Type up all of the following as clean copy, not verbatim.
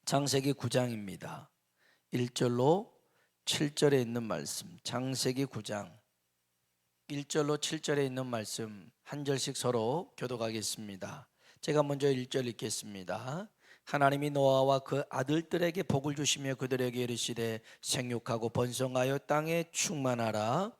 창세기 9장입니다. 1절로 7절에 있는 말씀, 창세기 9장 1절로 7절에 있는 말씀 한 절씩 서로 교독하겠습니다. 제가 먼저 1절 읽겠습니다. 하나님이 노아와 그 아들들에게 복을 주시며 그들에게 이르시되 생육하고 번성하여 땅에 충만하라.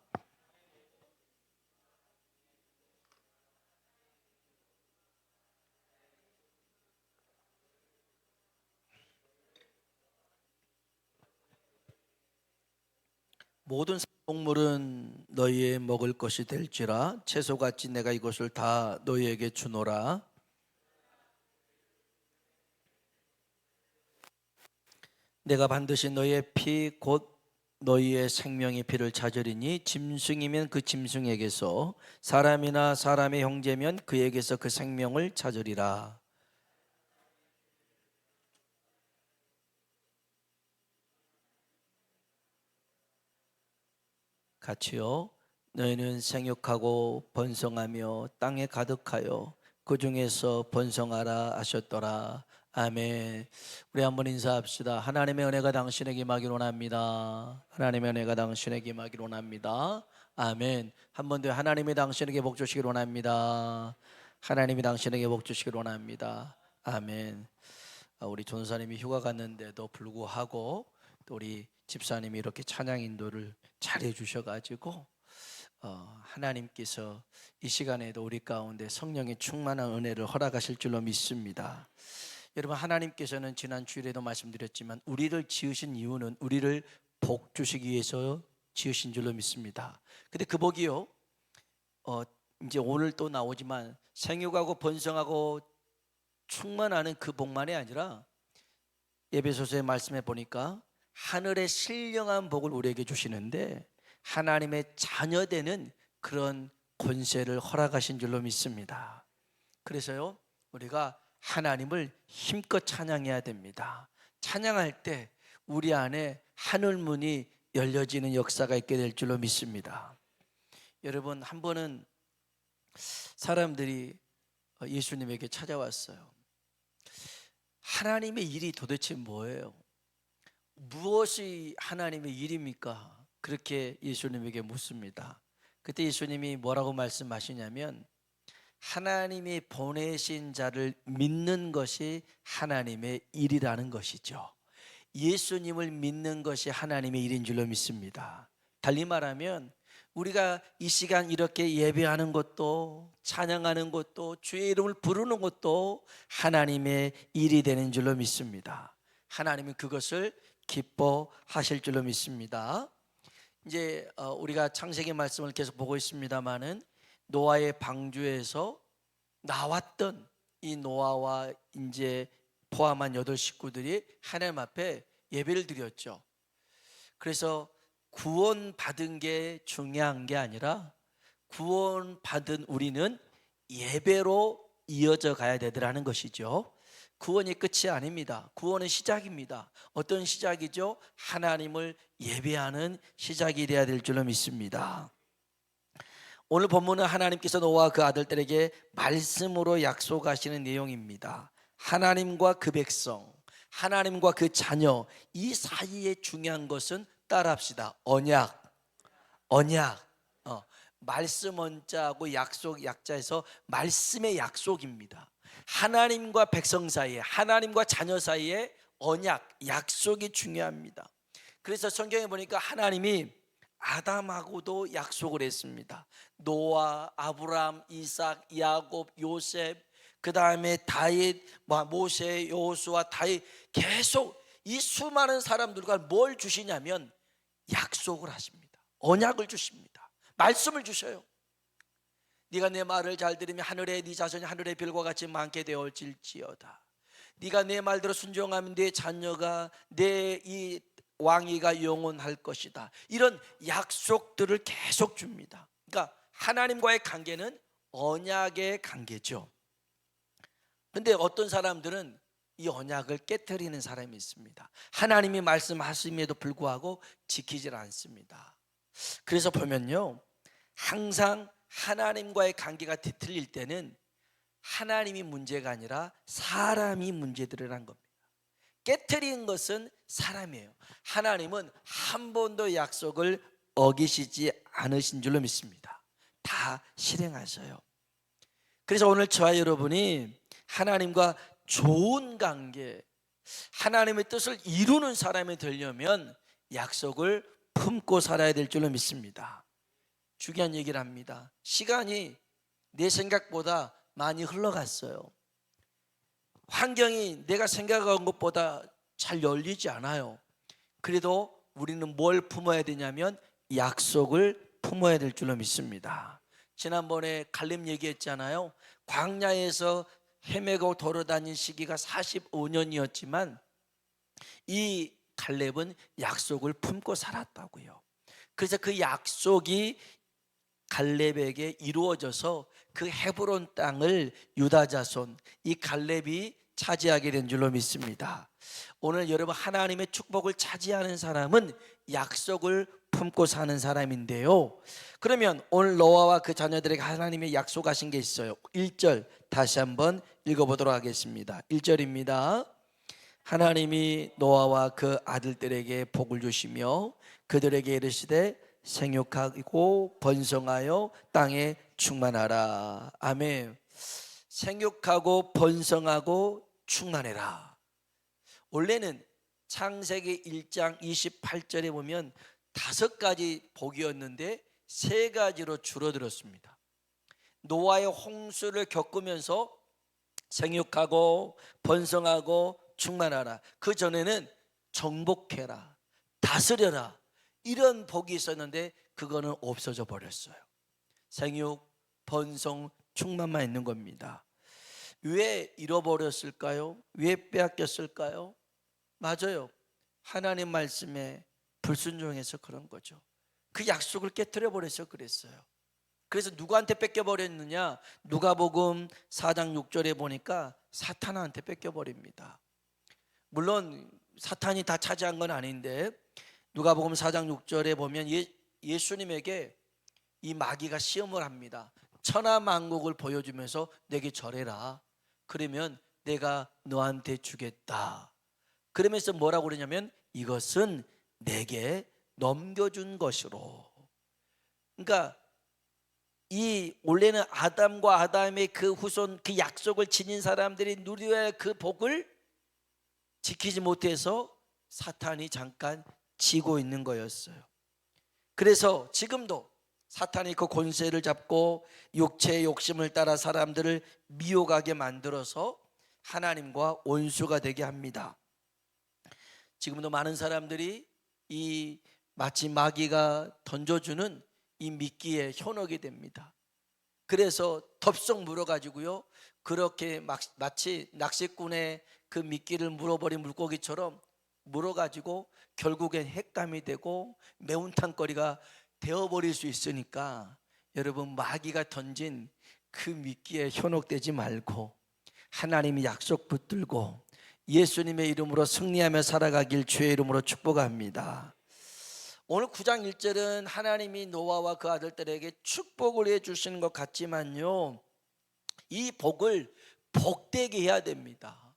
모든 동물은 너희의 먹을 것이 될지라 채소같이 내가 이것을 다 너희에게 주노라. 내가 반드시 너희의 피 곧 너희의 생명의 피를 찾으리니 짐승이면 그 짐승에게서 사람이나 사람의 형제면 그에게서 그 생명을 찾으리라. 같이요. 너희는 생육하고 번성하며 땅에 가득하여 그 중에서 번성하라 하셨더라. 아멘. 우리 한번 인사합시다. 하나님의 은혜가 당신에게 임하기를 원합니다. 하나님의 은혜가 당신에게 임하기를 원합니다. 아멘. 한 번 더 하나님이 당신에게 복 주시기를 원합니다. 하나님이 당신에게 복 주시기를 원합니다. 아멘. 우리 전사님이 휴가 갔는데도 불구하고 또 우리 집사님이 이렇게 찬양 인도를 잘 해주셔가지고 하나님께서 이 시간에도 우리 가운데 성령의 충만한 은혜를 허락하실 줄로 믿습니다. 여러분, 하나님께서는 지난 주일에도 말씀드렸지만 우리를 지으신 이유는 우리를 복 주시기 위해서 지으신 줄로 믿습니다. 근데 그 복이요, 이제 오늘 또 나오지만 생육하고 번성하고 충만하는 그 복만이 아니라 에베소서의 말씀에 보니까 하늘의 신령한 복을 우리에게 주시는데 하나님의 자녀되는 그런 권세를 허락하신 줄로 믿습니다. 그래서요, 우리가 하나님을 힘껏 찬양해야 됩니다. 찬양할 때 우리 안에 하늘문이 열려지는 역사가 있게 될 줄로 믿습니다. 여러분, 한 번은 사람들이 예수님에게 찾아왔어요. 하나님의 일이 도대체 뭐예요? 무엇이 하나님의 일입니까? 그렇게 예수님에게 묻습니다. 그때 예수님이 뭐라고 말씀하시냐면 하나님이 보내신 자를 믿는 것이 하나님의 일이라는 것이죠. 예수님을 믿는 것이 하나님의 일인 줄로 믿습니다. 달리 말하면 우리가 이 시간 이렇게 예배하는 것도 찬양하는 것도 주의 이름을 부르는 것도 하나님의 일이 되는 줄로 믿습니다. 하나님은 그것을 기뻐하실 줄로 믿습니다. 이제 우리가 창세기 말씀을 계속 보고 있습니다마는 노아의 방주에서 나왔던 이 노아와 이제 포함한 8 식구들이 하나님 앞에 예배를 드렸죠. 그래서 구원받은 게 중요한 게 아니라 구원받은 우리는 예배로 이어져 가야 되더라는 것이죠. 구원이 끝이 아닙니다. 구원은 시작입니다. 어떤 시작이죠? 하나님을 예배하는 시작이 되어야 될 줄로 믿습니다. 오늘 본문은 하나님께서 노아와 그 아들들에게 말씀으로 약속하시는 내용입니다. 하나님과 그 백성, 하나님과 그 자녀, 이 사이에 중요한 것은 따라합시다. 언약. 말씀 원자하고 약속 약자에서 말씀의 약속입니다. 하나님과 백성 사이에, 하나님과 자녀 사이에 언약, 약속이 중요합니다. 그래서 성경에 보니까 하나님이 아담하고도 약속을 했습니다. 노아, 아브라함, 이삭, 야곱, 요셉, 그 다음에 다윗, 모세, 여호수아, 다윗, 계속 이 수많은 사람들과 뭘 주시냐면 약속을 하십니다. 언약을 주십니다. 말씀을 주셔요. 네가 내 말을 잘 들으면 하늘에 네 자손이 하늘의 별과 같이 많게 되어질지어다. 네가 내 말대로 순종하면 네 자녀가 내 이 왕위가 영원할 것이다. 이런 약속들을 계속 줍니다. 그러니까 하나님과의 관계는 언약의 관계죠. 그런데 어떤 사람들은 이 언약을 깨트리는 사람이 있습니다. 하나님이 말씀하심에도 불구하고 지키질 않습니다. 그래서 보면요, 항상 하나님과의 관계가 뒤틀릴 때는 하나님이 문제가 아니라 사람이 문제들이라는 겁니다. 깨트린 것은 사람이에요. 하나님은 한 번도 약속을 어기시지 않으신 줄로 믿습니다. 다 실행하셔요. 그래서 오늘 저와 여러분이 하나님과 좋은 관계, 하나님의 뜻을 이루는 사람이 되려면 약속을 품고 살아야 될 줄로 믿습니다. 중요한 얘기를 합니다. 시간이 내 생각보다 많이 흘러갔어요. 환경이 내가 생각한 것보다 잘 열리지 않아요. 그래도 우리는 뭘 품어야 되냐면 약속을 품어야 될 줄로 믿습니다. 지난번에 갈렙 얘기했잖아요. 광야에서 헤매고 돌아다닌 시기가 45년이었지만 이 갈렙은 약속을 품고 살았다고요. 그래서 그 약속이 갈렙에게 이루어져서 그 헤브론 땅을 유다 자손 이 갈렙이 차지하게 된 줄로 믿습니다. 오늘 여러분 하나님의 축복을 차지하는 사람은 약속을 품고 사는 사람인데요. 그러면 오늘 노아와 그 자녀들에게 하나님의 약속하신 게 있어요. 1절 다시 한번 읽어보도록 하겠습니다. 1절입니다. 하나님이 노아와 그 아들들에게 복을 주시며 그들에게 이르시되 생육하고 번성하여 땅에 충만하라. 아멘. 생육하고 번성하고 충만해라. 원래는 창세기 1장 28절에 보면 5가지 복이었는데 3가지로 줄어들었습니다. 노아의 홍수를 겪으면서 생육하고 번성하고 충만하라. 그 전에는 정복해라, 다스려라, 이런 복이 있었는데 그거는 없어져 버렸어요. 생육, 번성, 충만만 있는 겁니다. 왜 잃어버렸을까요? 왜 빼앗겼을까요? 맞아요. 하나님 말씀에 불순종해서 그런 거죠. 그 약속을 깨트려 버려서 그랬어요. 그래서 누구한테 뺏겨버렸느냐? 누가복음 4장 6절에 보니까 사탄한테 뺏겨버립니다. 물론 사탄이 다 차지한 건 아닌데 누가복음 4장 6절에 보면 예수님에게 이 마귀가 시험을 합니다. 천하만국을 보여주면서 내게 절해라. 그러면 내가 너한테 주겠다. 그러면서 뭐라고 그러냐면 이것은 내게 넘겨준 것으로. 그러니까 이 원래는 아담과 아담의 그 후손 그 약속을 지닌 사람들이 누려야 할 그 복을 지키지 못해서 사탄이 잠깐 지고 있는 거였어요. 그래서 지금도 사탄이 그 권세를 잡고 육체의 욕심을 따라 사람들을 미혹하게 만들어서 하나님과 원수가 되게 합니다. 지금도 많은 사람들이 이 마치 마귀가 던져주는 이 미끼에 현혹이 됩니다. 그래서 덥석 물어가지고요, 그렇게 마치 낚시꾼의 그 미끼를 물어버린 물고기처럼 물어가지고 결국엔 횟감이 되고 매운탕거리가 되어버릴 수 있으니까 여러분 마귀가 던진 그 미끼에 현혹되지 말고 하나님이 약속 붙들고 예수님의 이름으로 승리하며 살아가길 주의 이름으로 축복합니다. 오늘 9장 1절은 하나님이 노아와 그 아들들에게 축복을 해주시는 것 같지만요, 이 복을 복되게 해야 됩니다.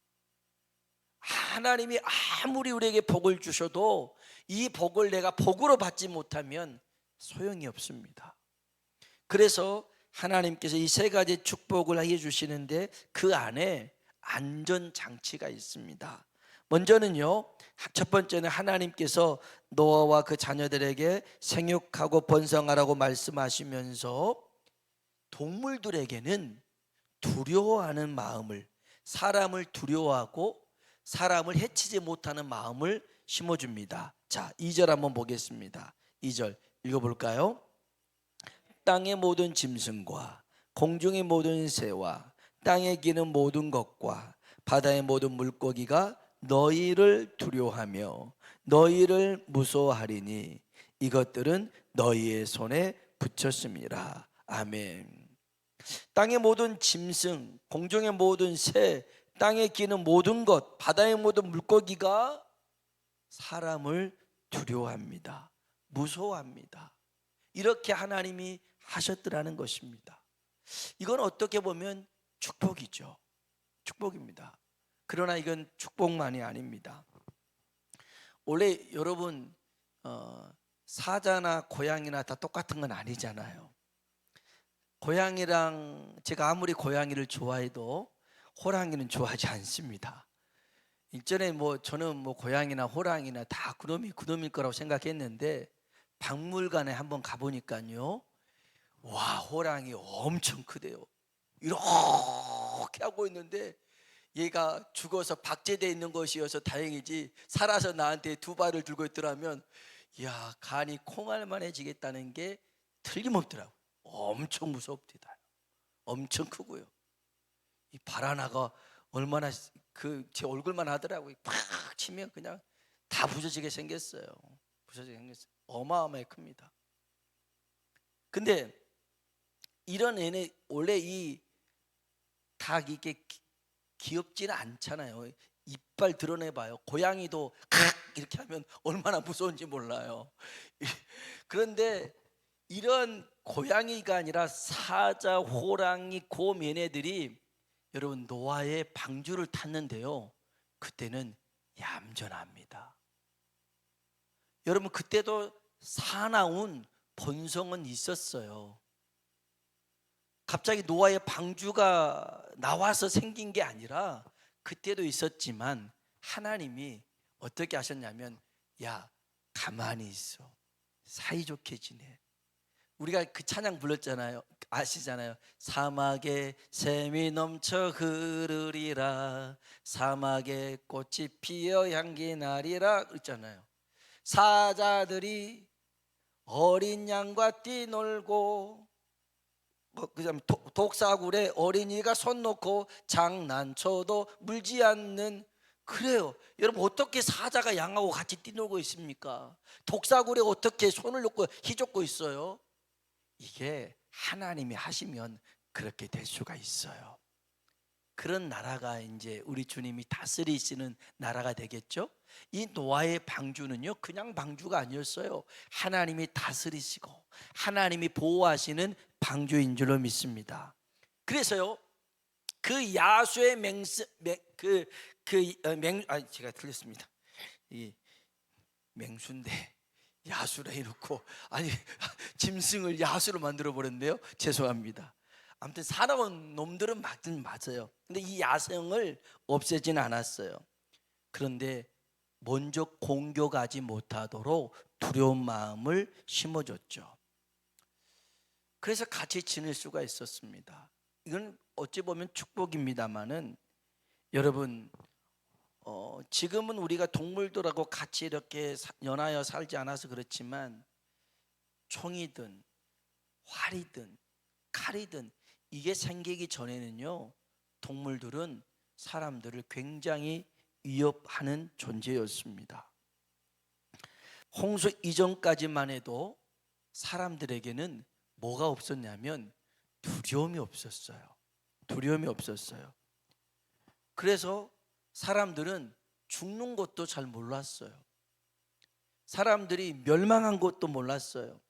하나님이 아무리 우리에게 복을 주셔도 이 복을 내가 복으로 받지 못하면 소용이 없습니다. 그래서 하나님께서 이 3가지 축복을 해주시는데 그 안에 안전장치가 있습니다. 먼저는요, 첫 번째는 하나님께서 노아와 그 자녀들에게 생육하고 번성하라고 말씀하시면서 동물들에게는 두려워하는 마음을, 사람을 두려워하고 사람을 해치지 못하는 마음을 심어줍니다. 자, 2절 한번 보겠습니다. 2절 읽어볼까요? 땅의 모든 짐승과 공중의 모든 새와 땅에 기는 모든 것과 바다의 모든 물고기가 너희를 두려워하며 너희를 무서워하리니 이것들은 너희의 손에 붙였습니다. 아멘. 땅의 모든 짐승, 공중의 모든 새, 땅에 기는 모든 것, 바다의 모든 물고기가 사람을 두려워합니다. 무서워합니다. 이렇게 하나님이 하셨더라는 것입니다. 이건 어떻게 보면 축복이죠. 축복입니다. 그러나 이건 축복만이 아닙니다. 원래 여러분 사자나 고양이나 다 똑같은 건 아니잖아요. 고양이랑 제가 아무리 고양이를 좋아해도 호랑이는 좋아하지 않습니다. 일전에 저는 고양이나 호랑이나 다 그놈이 그놈일 거라고 생각했는데 박물관에 한번 가보니까요, 와, 호랑이 엄청 크대요. 이렇게 하고 있는데 얘가 죽어서 박제되어 있는 것이어서 다행이지, 살아서 나한테 두 발을 들고 있더라면 야, 간이 콩알만해지겠다는 게 틀림없더라고요. 엄청 무섭디다. 엄청 크고요. 이 발 하나가 얼마나 제 얼굴만 하더라고요. 팍 치면 그냥 다 부서지게 생겼어요. 부서지게 생겼어요. 어마어마하게 큽니다. 근데 이런 애는 원래 이 닭 이게 귀엽지는 않잖아요. 이빨 드러내봐요. 고양이도 이렇게 하면 얼마나 무서운지 몰라요. 그런데 이런 고양이가 아니라 사자, 호랑이, 곰 얘네들이 여러분 노아의 방주를 탔는데요, 그때는 얌전합니다. 여러분 그때도 사나운 본성은 있었어요. 갑자기 노아의 방주가 나와서 생긴 게 아니라 그때도 있었지만 하나님이 어떻게 하셨냐면, 야, 가만히 있어, 사이좋게 지내. 우리가 그 찬양 불렀잖아요. 아시잖아요. 사막에 샘이 넘쳐 흐르리라, 사막에 꽃이 피어 향기 나리라 그랬잖아요. 사자들이 어린 양과 뛰놀고 그다음에 독사굴에 어린이가 손 놓고 장난쳐도 물지 않는, 그래요. 여러분 어떻게 사자가 양하고 같이 뛰놀고 있습니까? 독사굴에 어떻게 손을 놓고 휘젓고 있어요? 이게 하나님이 하시면 그렇게 될 수가 있어요. 그런 나라가 이제 우리 주님이 다스리시는 나라가 되겠죠. 이 노아의 방주는요, 그냥 방주가 아니었어요. 하나님이 다스리시고 하나님이 보호하시는 방주인 줄로 믿습니다. 그래서요, 그 야수의 제가 틀렸습니다. 이 맹수인데 야수라 해놓고, 아니 짐승을 야수로 만들어 버렸네요. 죄송합니다. 아무튼 사나운 놈들은 맞아요. 근데 이 야성을 없애지는 않았어요. 그런데 먼저 공격하지 못하도록 두려운 마음을 심어줬죠. 그래서 같이 지낼 수가 있었습니다. 이건 어찌 보면 축복입니다만은 여러분 지금은 우리가 동물들하고 같이 이렇게 연하여 살지 않아서 그렇지만 총이든 활이든 칼이든 이게 생기기 전에는요, 동물들은 사람들을 굉장히 위협하는 존재였습니다. 홍수 이전까지만 해도 사람들에게는 뭐가 없었냐면 두려움이 없었어요. 두려움이 없었어요. 그래서 사람들은 죽는 것도 잘 몰랐어요. 사람들이 멸망한 것도 몰랐어요.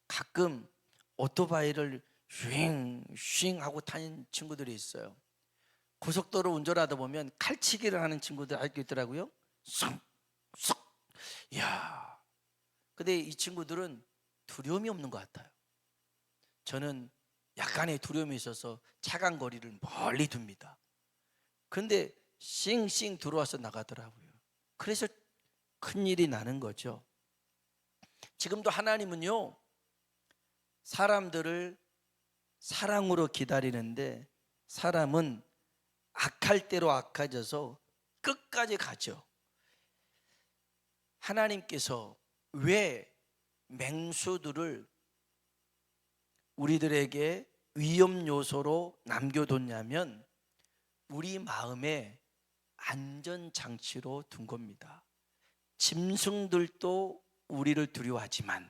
가끔 오토바이를 쉥쉥 하고 다니는 친구들이 있어요. 고속도로 운전하다 보면 칼치기를 하는 친구들 알고 있더라고요. 쏙쏙. 이야. 근데 이 친구들은 두려움이 없는 것 같아요. 저는 약간의 두려움이 있어서 차간 거리를 멀리 둡니다. 그런데 싱싱 들어와서 나가더라고요. 그래서 큰일이 나는 거죠. 지금도 하나님은요, 사람들을 사랑으로 기다리는데 사람은 악할 대로 악해져서 끝까지 가죠. 하나님께서 왜 맹수들을 우리들에게 위험 요소로 남겨뒀냐면 우리 마음에 안전장치로 둔 겁니다. 짐승들도 우리를 두려워하지만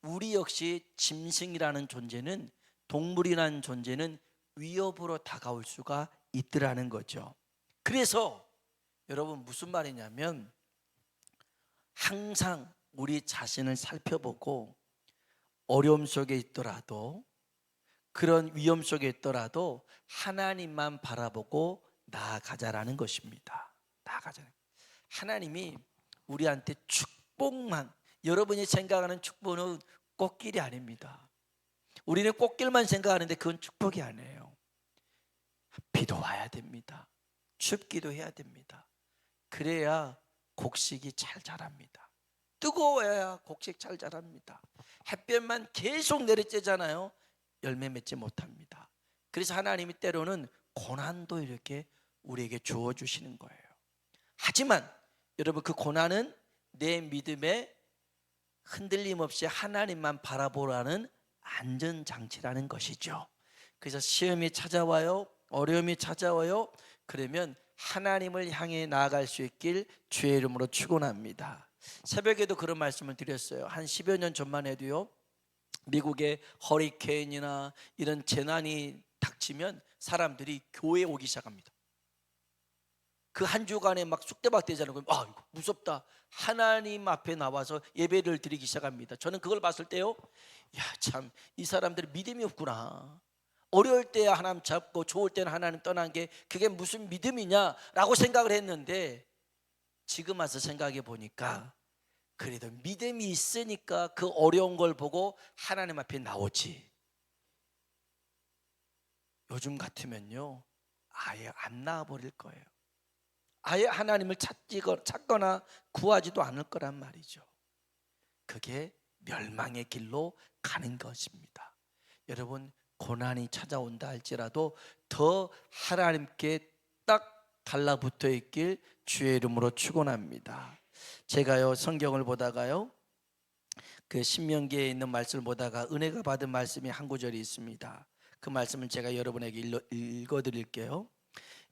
우리 역시 짐승이라는 존재는, 동물이라는 존재는 위협으로 다가올 수가 있더라는 거죠. 그래서 여러분 무슨 말이냐면 항상 우리 자신을 살펴보고 어려움 속에 있더라도, 그런 위험 속에 있더라도 하나님만 바라보고 나아가자라는 것입니다. 나아가자. 하나님이 우리한테 축복만, 여러분이 생각하는 축복은 꽃길이 아닙니다. 우리는 꽃길만 생각하는데 그건 축복이 아니에요. 비도 와야 됩니다. 춥기도 해야 됩니다. 그래야 곡식이 잘 자랍니다. 뜨거워야 곡식 잘 자랍니다. 햇볕만 계속 내리쬐잖아요. 열매 맺지 못합니다. 그래서 하나님이 때로는 고난도 이렇게 우리에게 주어주시는 거예요. 하지만 여러분, 그 고난은 내 믿음에 흔들림 없이 하나님만 바라보라는 안전장치라는 것이죠. 그래서 시험이 찾아와요, 어려움이 찾아와요. 그러면 하나님을 향해 나아갈 수 있길 주의 이름으로 축원합니다. 새벽에도 그런 말씀을 드렸어요. 한 10여 년 전만 해도요, 미국의 허리케인이나 이런 재난이 닥치면 사람들이 교회에 오기 시작합니다. 그 한 주간에 막 쑥대밭대잖아요. 아, 무섭다. 하나님 앞에 나와서 예배를 드리기 시작합니다. 저는 그걸 봤을 때요, 야, 참, 이 사람들이 믿음이 없구나. 어려울 때야 하나님 잡고 좋을 때는 하나님 떠난 게 그게 무슨 믿음이냐라고 생각을 했는데, 지금 와서 생각해 보니까 그래도 믿음이 있으니까 그 어려운 걸 보고 하나님 앞에 나오지. 요즘 같으면요, 아예 안 나와버릴 거예요. 아예 하나님을 찾거나 구하지도 않을 거란 말이죠. 그게 멸망의 길로 가는 것입니다. 여러분, 고난이 찾아온다 할지라도 더 하나님께 딱 달라붙어 있길 주의 이름으로 축원합니다. 제가요, 성경을 보다가요, 그 신명기에 있는 말씀을 보다가 은혜가 받은 말씀이 한 구절이 있습니다. 그 말씀을 제가 여러분에게 읽어드릴게요.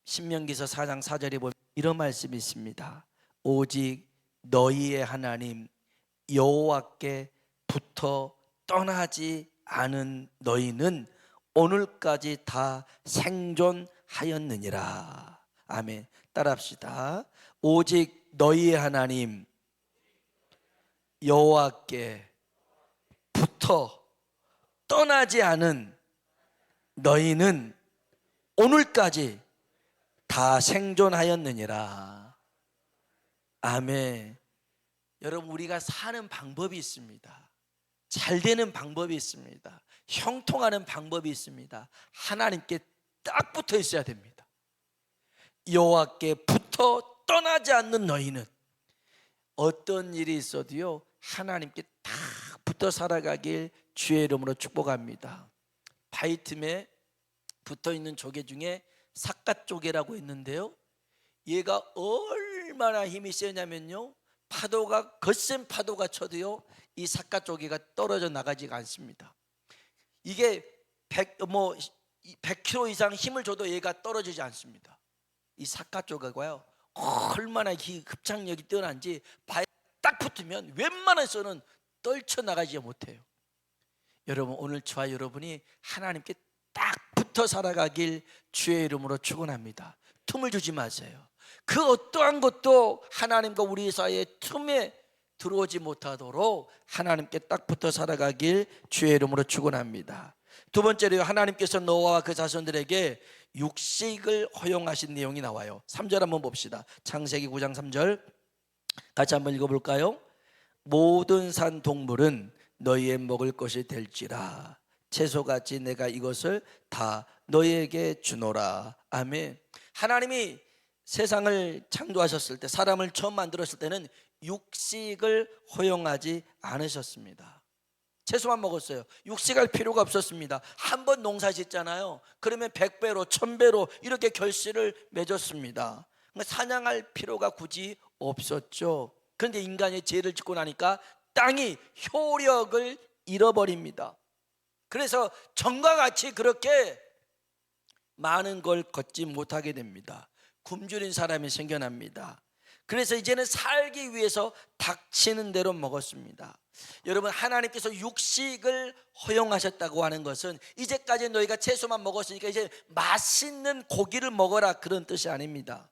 신명기서 4장 4절에 보면 이런 말씀이 있습니다. 오직 너희의 하나님 여호와께 붙어 떠나지 않은 너희는 오늘까지 다 생존하였느니라. 아멘. 따라합시다. 오직 너희의 하나님 여호와께 붙어 떠나지 않은 너희는 오늘까지 다 생존하였느니라. 아멘. 여러분, 우리가 사는 방법이 있습니다. 잘 되는 방법이 있습니다. 형통하는 방법이 있습니다. 하나님께 딱 붙어 있어야 됩니다. 여호와께 붙어 떠나지 않는 너희는, 어떤 일이 있어도요, 하나님께 딱 붙어 살아가길 주의 이름으로 축복합니다. 바위 틈에 붙어 있는 조개 중에 삿갓조개라고 있는데요, 얘가 얼마나 힘이 세냐면요, 파도가, 거센 파도가 쳐도요, 이 삿갓조개가 떨어져 나가지가 않습니다. 이게 100kg 이상 힘을 줘도 얘가 떨어지지 않습니다. 이 삿갓조개가요, 얼마나 흡착력이 뛰어난지 바에 딱 붙으면 웬만해서는 떨쳐나가지 못해요. 여러분, 오늘 저와 여러분이 하나님께 딱 붙어 살아가길 주의 이름으로 축원합니다. 틈을 주지 마세요. 그 어떠한 것도 하나님과 우리 사이에 틈에 들어오지 못하도록 하나님께 딱 붙어 살아가길 주의 이름으로 축원합니다. 두 번째로, 하나님께서 노아와 그 자손들에게 육식을 허용하신 내용이 나와요. 3절 한번 봅시다. 창세기 9장 3절 같이 한번 읽어볼까요? 모든 산 동물은 너희의 먹을 것이 될지라 채소같이 내가 이것을 다 너희에게 주노라. 아멘. 하나님이 세상을 창조하셨을 때, 사람을 처음 만들었을 때는 육식을 허용하지 않으셨습니다. 채소만 먹었어요. 육식할 필요가 없었습니다. 한 번 농사 짓잖아요. 그러면 100배로 1000배로 이렇게 결실을 맺었습니다. 사냥할 필요가 굳이 없었죠. 그런데 인간이 죄를 짓고 나니까 땅이 효력을 잃어버립니다. 그래서 전과 같이 그렇게 많은 걸 걷지 못하게 됩니다. 굶주린 사람이 생겨납니다. 그래서 이제는 살기 위해서 닥치는 대로 먹었습니다. 여러분, 하나님께서 육식을 허용하셨다고 하는 것은 이제까지 너희가 채소만 먹었으니까 이제 맛있는 고기를 먹어라, 그런 뜻이 아닙니다.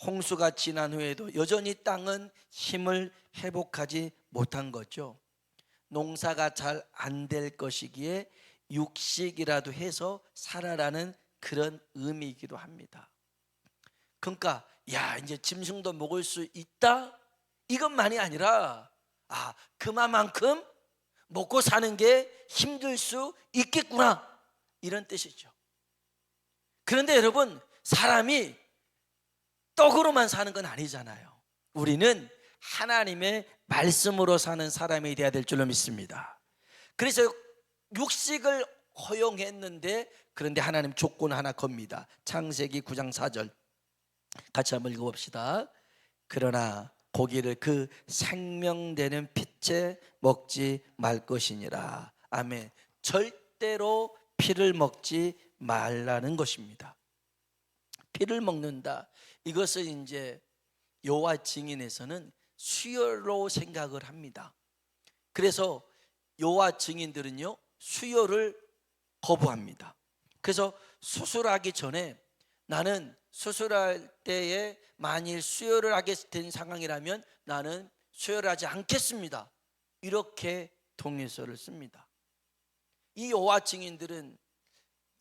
홍수가 지난 후에도 여전히 땅은 힘을 회복하지 못한 거죠. 농사가 잘 안 될 것이기에 육식이라도 해서 살아라는 그런 의미이기도 합니다. 그러니까 야, 이제 짐승도 먹을 수 있다, 이것만이 아니라 그만큼 먹고 사는 게 힘들 수 있겠구나, 이런 뜻이죠. 그런데 여러분, 사람이 떡으로만 사는 건 아니잖아요. 우리는 하나님의 말씀으로 사는 사람이 되어야 될 줄로 믿습니다. 그래서 육식을 허용했는데, 그런데 하나님 조건 하나 겁니다. 창세기 9장 4절 같이 한번 읽어봅시다. 그러나 고기를 그 생명되는 피째 먹지 말 것이니라. 아멘. 절대로 피를 먹지 말라는 것입니다. 피를 먹는다, 이것은 이제 여호와 증인에서는 수요로 생각을 합니다. 그래서 여호와 증인들은요, 수요를 거부합니다. 그래서 수술하기 전에, 나는 수술할 때에 만일 수요를 하게 된 상황이라면 나는 수요를 하지 않겠습니다, 이렇게 동의서를 씁니다. 이 여호와 증인들은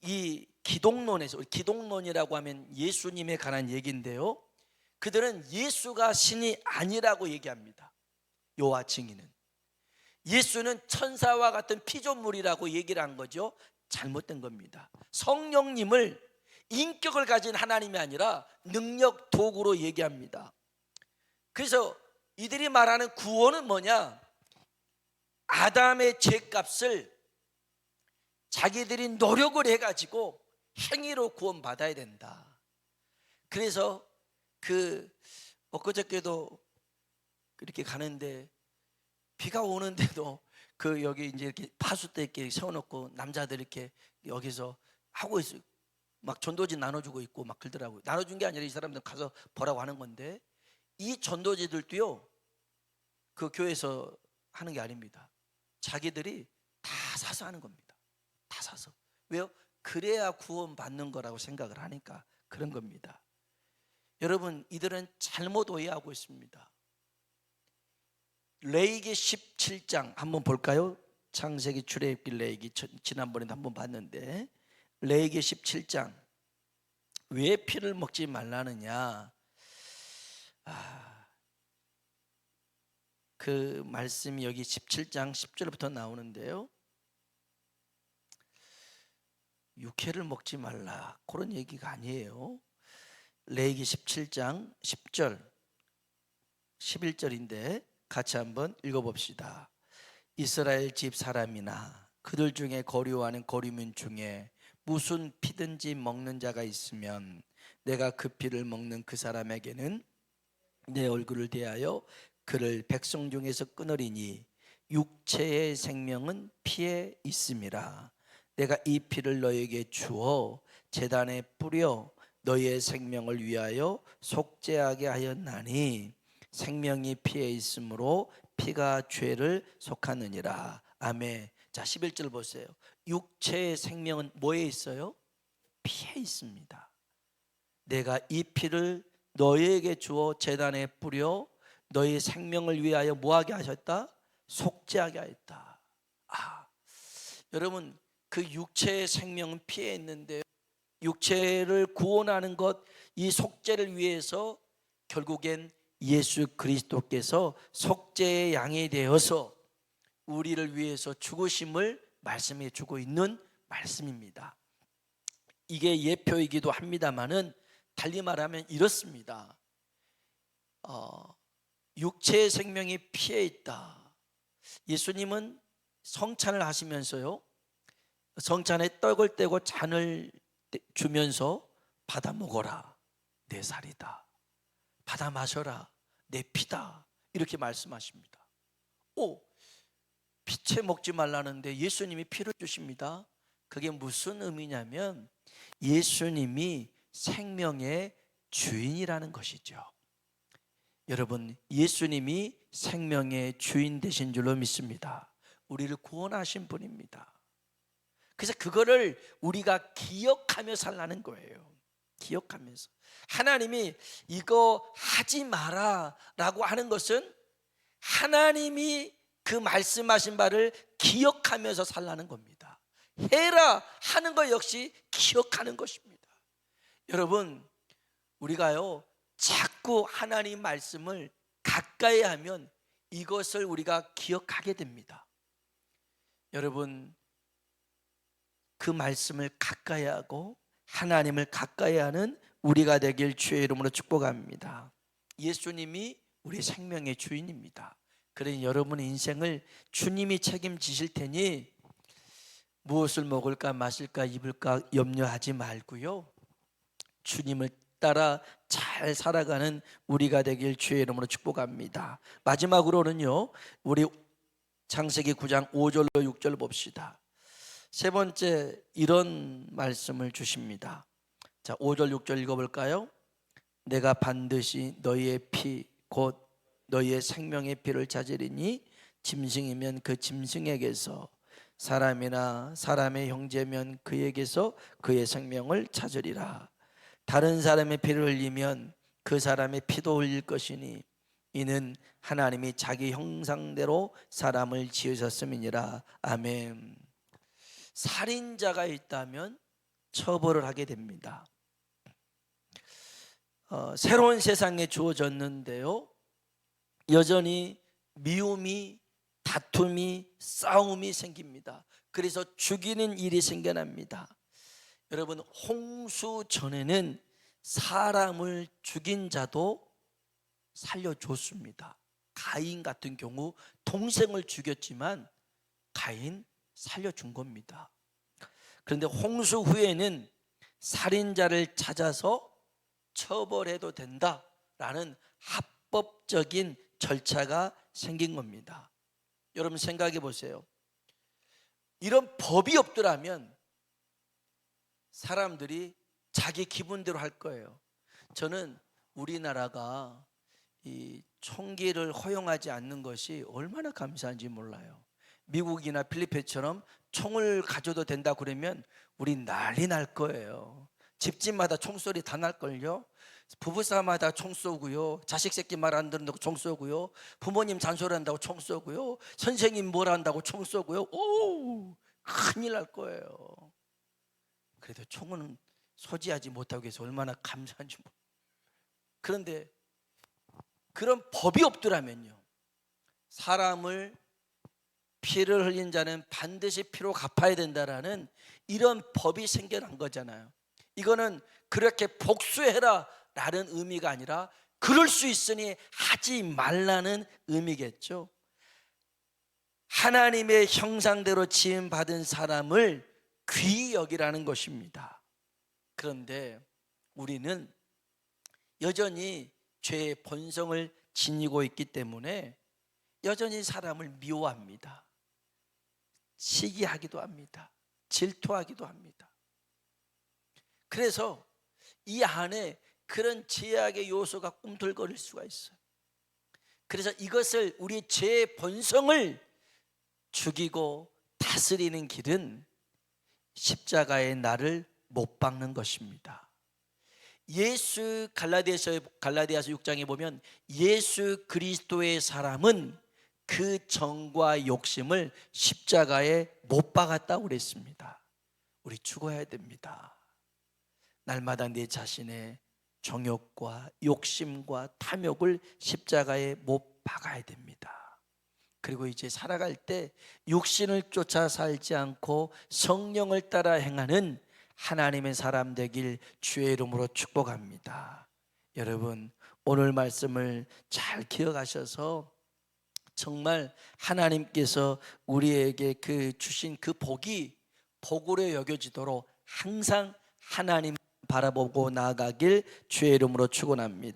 이 기독론에서, 기독론이라고 하면 예수님에 관한 얘기인데요, 그들은 예수가 신이 아니라고 얘기합니다. 여호와 증인은 예수는 천사와 같은 피조물이라고 얘기를 한 거죠. 잘못된 겁니다. 성령님을 인격을 가진 하나님이 아니라 능력, 도구로 얘기합니다. 그래서 이들이 말하는 구원은 뭐냐? 아담의 죄값을 자기들이 노력을 해가지고 행위로 구원받아야 된다. 그래서 엊그저께도 이렇게 가는데 비가 오는데도 여기 이제 이렇게 파수대 이렇게 세워놓고 남자들 이렇게 여기서 하고 있어요. 막 전도지 나눠주고 있고 막 그러더라고요. 나눠준 게 아니라 이 사람들 가서 보라고 하는 건데, 이 전도지들도요, 그 교회에서 하는 게 아닙니다. 자기들이 다 사서 하는 겁니다. 다 사서. 왜요? 그래야 구원 받는 거라고 생각을 하니까 그런 겁니다. 여러분, 이들은 잘못 오해하고 있습니다. 레위기 17장 한번 볼까요? 창세기, 출애굽기, 레위기 지난번에도 한번 봤는데, 레위기 17장 왜 피를 먹지 말라느냐, 그 말씀이 여기 17장 10절부터 나오는데요, 육회를 먹지 말라, 그런 얘기가 아니에요. 레위기 17장 10절 11절인데 같이 한번 읽어봅시다. 이스라엘 집 사람이나 그들 중에 거류하는 거류민 중에 무슨 피든지 먹는 자가 있으면 내가 그 피를 먹는 그 사람에게는 내 얼굴을 대하여 그를 백성 중에서 끊으리니 육체의 생명은 피에 있음이라. 내가 이 피를 너에게 주어 제단에 뿌려 너희의 생명을 위하여 속죄하게 하였나니 생명이 피에 있으므로 피가 죄를 속하느니라. 아멘. 자, 11절 보세요. 육체의 생명은 뭐에 있어요? 피에 있습니다. 내가 이 피를 너희에게 주어 제단에 뿌려 너희 생명을 위하여 뭐하게 하셨다? 속죄하게 하였다. 여러분, 그 육체의 생명은 피에 있는데, 육체를 구원하는 것, 이 속죄를 위해서 결국엔 예수 그리스도께서 속죄의 양이 되어서 우리를 위해서 죽으심을 말씀해 주고 있는 말씀입니다. 이게 예표이기도 합니다만은 달리 말하면 이렇습니다. 육체의 생명이 피에 있다. 예수님은 성찬을 하시면서요, 성찬에 떡을 떼고 잔을 주면서 받아 먹어라, 내 살이다. 받아 마셔라, 내 피다. 이렇게 말씀하십니다. 피채 먹지 말라는데 예수님이 피를 주십니다. 그게 무슨 의미냐면 예수님이 생명의 주인이라는 것이죠. 여러분, 예수님이 생명의 주인 되신 줄로 믿습니다. 우리를 구원하신 분입니다. 그래서 그거를 우리가 기억하며 살라는 거예요. 기억하면서. 하나님이 이거 하지 마라 라고 하는 것은 하나님이 그 말씀하신 바를 기억하면서 살라는 겁니다. 해라 하는 것 역시 기억하는 것입니다. 여러분, 우리가요 자꾸 하나님 말씀을 가까이 하면 이것을 우리가 기억하게 됩니다. 여러분, 그 말씀을 가까이 하고 하나님을 가까이 하는 우리가 되길 주의 이름으로 축복합니다. 예수님이 우리 생명의 주인입니다. 그러니 여러분의 인생을 주님이 책임지실 테니 무엇을 먹을까 마실까 입을까 염려하지 말고요, 주님을 따라 잘 살아가는 우리가 되길 주의 이름으로 축복합니다. 마지막으로는요, 우리 창세기 9장 5절로 6절 봅시다. 세 번째 이런 말씀을 주십니다. 자, 5절 6절 읽어볼까요? 내가 반드시 너희의 피 곧 너희의 생명의 피를 찾으리니 짐승이면 그 짐승에게서, 사람이나 사람의 형제면 그에게서 그의 생명을 찾으리라. 다른 사람의 피를 흘리면 그 사람의 피도 흘릴 것이니 이는 하나님이 자기 형상대로 사람을 지으셨음이니라. 아멘. 살인자가 있다면 처벌을 하게 됩니다. 새로운 세상에 주어졌는데요, 여전히 미움이, 다툼이, 싸움이 생깁니다. 그래서 죽이는 일이 생겨납니다. 여러분, 홍수 전에는 사람을 죽인 자도 살려줬습니다. 가인 같은 경우 동생을 죽였지만 가인 살려준 겁니다. 그런데 홍수 후에는 살인자를 찾아서 처벌해도 된다라는 합법적인 절차가 생긴 겁니다. 여러분 생각해 보세요. 이런 법이 없더라면 사람들이 자기 기분대로 할 거예요. 저는 우리나라가 이 총기를 허용하지 않는 것이 얼마나 감사한지 몰라요. 미국이나 필리핀처럼 총을 가져도 된다 그러면 우리 난리 날 거예요. 집집마다 총소리 다 날걸요. 부부싸움마다 총 쏘고요, 자식 새끼 말 안 듣는다고 총 쏘고요, 부모님 잔소리한다고 총 쏘고요, 선생님 뭐라 한다고 총 쏘고요. 오, 큰일 날 거예요. 그래도 총은 소지하지 못하고 해서 얼마나 감사한지 몰라요. 그런데 그런 법이 없더라면요, 사람을 피를 흘린 자는 반드시 피로 갚아야 된다라는 이런 법이 생겨난 거잖아요. 이거는 그렇게 복수해라 라는 의미가 아니라 그럴 수 있으니 하지 말라는 의미겠죠. 하나님의 형상대로 지음받은 사람을 귀히 여기라는 것입니다. 그런데 우리는 여전히 죄의 본성을 지니고 있기 때문에 여전히 사람을 미워합니다. 시기하기도 합니다. 질투하기도 합니다. 그래서 이 안에 그런 죄악의 요소가 꿈틀거릴 수가 있어요. 그래서 이것을, 우리 죄의 본성을 죽이고 다스리는 길은 십자가의 날을 못 박는 것입니다. 예수, 갈라디아서 6장에 보면 예수 그리스도의 사람은 그 정과 욕심을 십자가에 못 박았다고 그랬습니다. 우리 죽어야 됩니다. 날마다 내 자신의 정욕과 욕심과 탐욕을 십자가에 못 박아야 됩니다. 그리고 이제 살아갈 때 육신을 쫓아 살지 않고 성령을 따라 행하는 하나님의 사람 되길 주의 이름으로 축복합니다. 여러분, 오늘 말씀을 잘 기억하셔서 정말 하나님께서 우리에게 그 주신 그 복이 복으로 여겨지도록 항상 하나님 바라보고 나아가길 주의 이름으로 축원합니다.